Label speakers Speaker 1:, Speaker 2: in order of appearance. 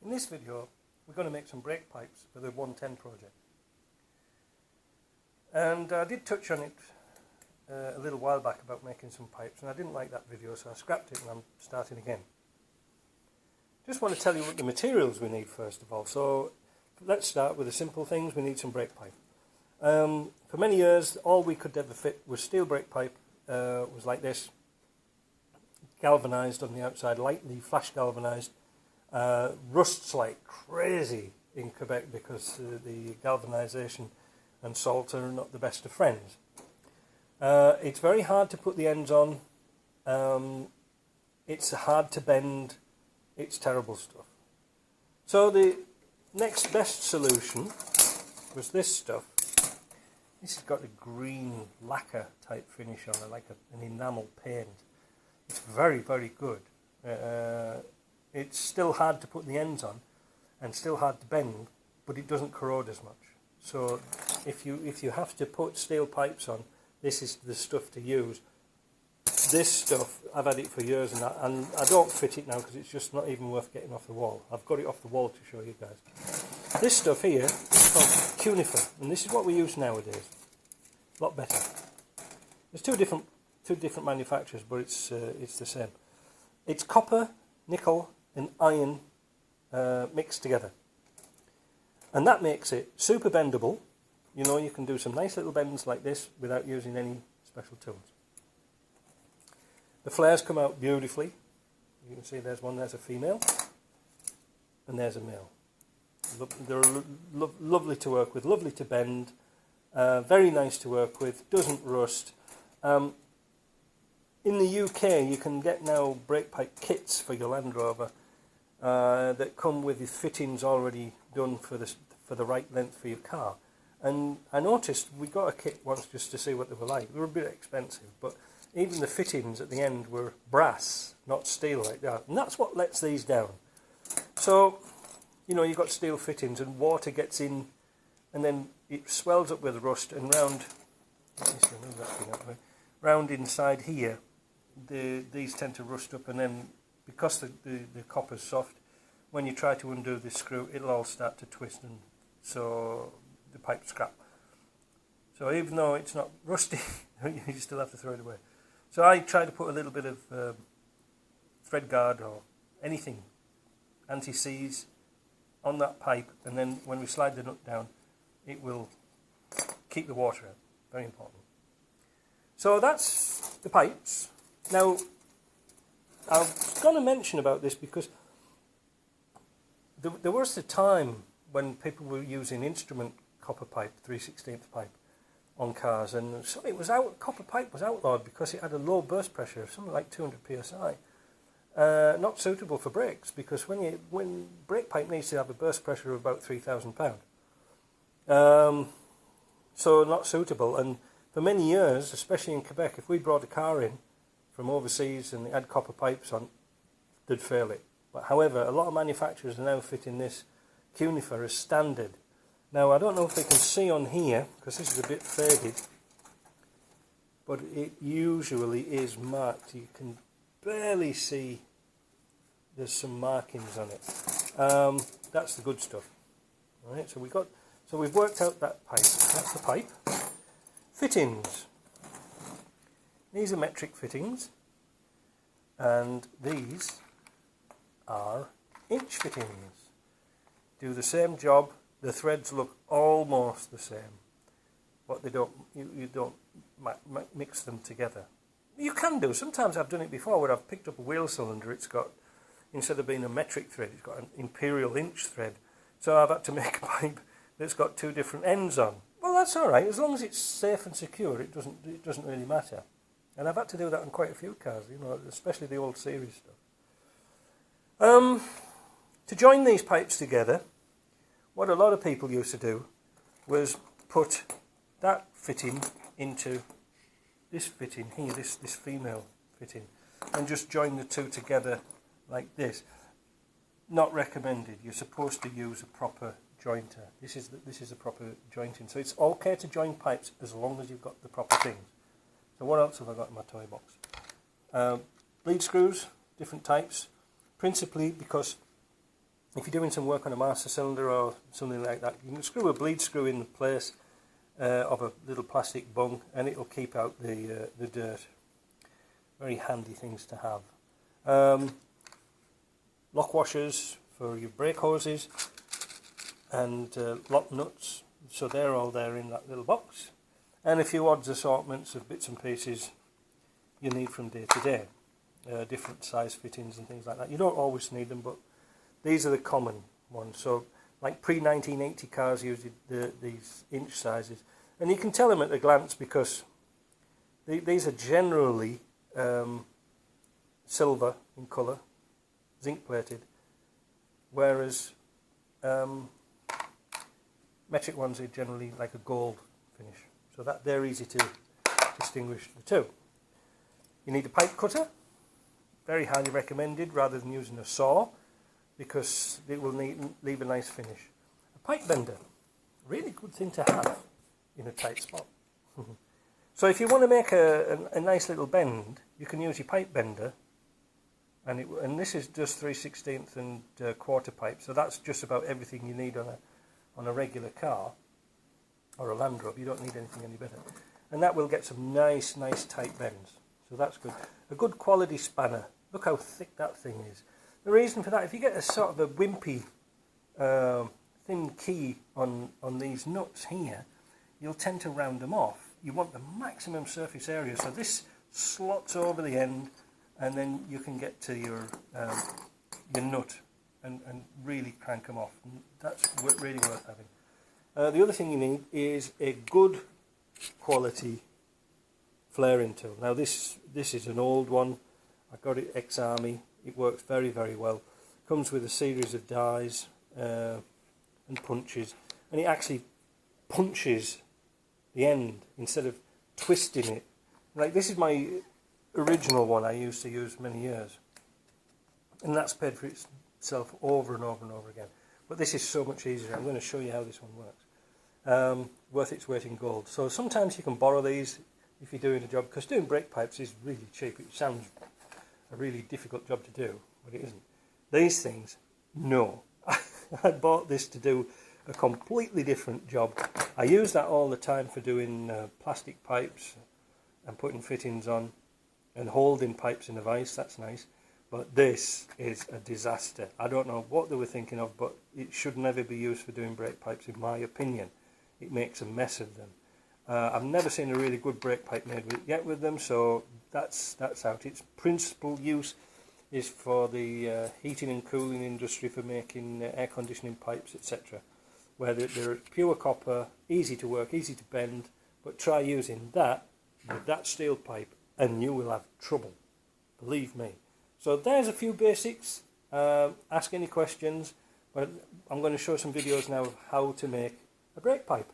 Speaker 1: In this video we're going to make some brake pipes for the 110 project. And I did touch on it a little while back about making some pipes, and I didn't like that video, so I scrapped it and I'm starting again. Just want to tell you what the materials we need first of all. So let's start with the simple things. We need some brake pipe. For many years all we could ever fit was steel brake pipe. Was like this, galvanised on the outside, lightly flash galvanised. Rusts like crazy in Quebec because the galvanisation and salt are not the best of friends. It's very hard to put the ends on. It's hard to bend. It's terrible stuff. So the next best solution was this stuff. This has got a green lacquer type finish on it, like an enamel paint. It's very, very good. It's still hard to put the ends on and still hard to bend, but it doesn't corrode as much. So if you have to put steel pipes on, this is the stuff to use. This stuff, I've had it for years and I don't fit it now because it's just not even worth getting off the wall. I've got it off the wall to show you guys. This stuff here is called cunifer, and this is what we use nowadays. A lot better. There's two different manufacturers, but it's the same. It's copper, nickel, and iron mixed together, and that makes it super bendable. You know, you can do some nice little bends like this without using any special tools. The flares come out beautifully. You can see there's one, there's a female, and there's a male. They're lovely to work with, lovely to bend, very nice to work with, doesn't rust. In the UK you can get now brake pipe kits for your Land Rover that come with the fittings already done for the right length for your car. And I noticed we got a kit once just to see what they were like. They were a bit expensive, but even the fittings at the end were brass, not steel like that. And that's what lets these down. So, you know, you've got steel fittings and water gets in and then it swells up with rust, and round inside here, these tend to rust up, and then because the copper's soft, when you try to undo this screw, it'll all start to twist, and so the pipe's scrap. So even though it's not rusty, you still have to throw it away. So I try to put a little bit of thread guard or anything, anti-seize, on that pipe, and then when we slide the nut down, it will keep the water out. Very important. So that's the pipes. Now, I was going to mention about this because there was a time when people were using instrument copper pipe, 3/16 pipe, on cars, and so it was copper pipe was outlawed because it had a low burst pressure of something like 200 psi. Not suitable for brakes, because when brake pipe needs to have a burst pressure of about 3,000 pound. So not suitable. And for many years, especially in Quebec, if we brought a car in from overseas and it had copper pipes on, they'd fail it. But however, a lot of manufacturers are now fitting this cunifer as standard. Now I don't know if they can see on here because this is a bit faded, but it usually is marked. You can barely see there's some markings on it. That's the good stuff. All right, so we've worked out that pipe. That's the pipe. Fittings. These are metric fittings, and these are inch fittings. Do the same job. The threads look almost the same, but they don't. You don't mix them together. You can do. Sometimes I've done it before where I've picked up a wheel cylinder. It's got, instead of being a metric thread, it's got an imperial inch thread. So I've had to make a pipe that's got two different ends on. Well, that's all right as long as it's safe and secure. It doesn't really matter. And I've had to do that on quite a few cars, you know, especially the old series stuff. To join these pipes together, what a lot of people used to do was put that fitting into this fitting here, this female fitting, and just join the two together like this. Not recommended. You're supposed to use a proper jointer. This is a proper jointing. So it's okay to join pipes as long as you've got the proper things. So what else have I got in my toy box? Bleed screws, different types, principally because if you're doing some work on a master cylinder or something like that, you can screw a bleed screw in place of a little plastic bung, and it will keep out the dirt. Very handy things to have. Lock washers for your brake hoses, and lock nuts, so they're all there in that little box, and a few odds assortments of bits and pieces you need from day to day, different size fittings and things like that. You don't always need them, but these are the common ones. So like pre-1980 cars used these inch sizes, and you can tell them at a glance because these are generally silver in colour, zinc plated, whereas metric ones are generally like a gold finish, so that they're easy to distinguish the two. You need a pipe cutter, very highly recommended, rather than using a saw, because it will leave a nice finish. A pipe bender, really good thing to have in a tight spot. So if you want to make a nice little bend, you can use your pipe bender, and this is just 3/16 and quarter pipe, so that's just about everything you need on a regular car or a Land Rover. You don't need anything any better, and that will get some nice tight bends, so that's good. A good quality spanner, look how thick that thing is. The reason for that, if you get a sort of a wimpy thin key on these nuts here, you'll tend to round them off. You want the maximum surface area, so this slots over the end, and then you can get to your nut and really crank them off. And that's really worth having. The other thing you need is a good quality flaring tool. Now this is an old one. I got it ex-army. It works very well. Comes with a series of dies and punches, and it actually punches the end instead of twisting it. Like, this is my original one I used to use many years, and that's paid for itself over and over again. But this is so much easier. I'm going to show you how this one works. Worth its weight in gold. So sometimes you can borrow these if you're doing a job, because doing brake pipes is really cheap. It sounds a really difficult job to do, but it isn't. These things, no. I bought this to do a completely different job. I use that all the time for doing plastic pipes and putting fittings on and holding pipes in a vise. That's nice, but this is a disaster. I don't know what they were thinking of, but it should never be used for doing brake pipes, in my opinion. It makes a mess of them. I've never seen a really good brake pipe made yet with them, so that's out. Its principal use is for the heating and cooling industry, for making air conditioning pipes, etc., where they're pure copper, easy to work, easy to bend. But try using that with that steel pipe and you will have trouble, believe me. So there's a few basics. Ask any questions, but I'm going to show some videos now of how to make a brake pipe.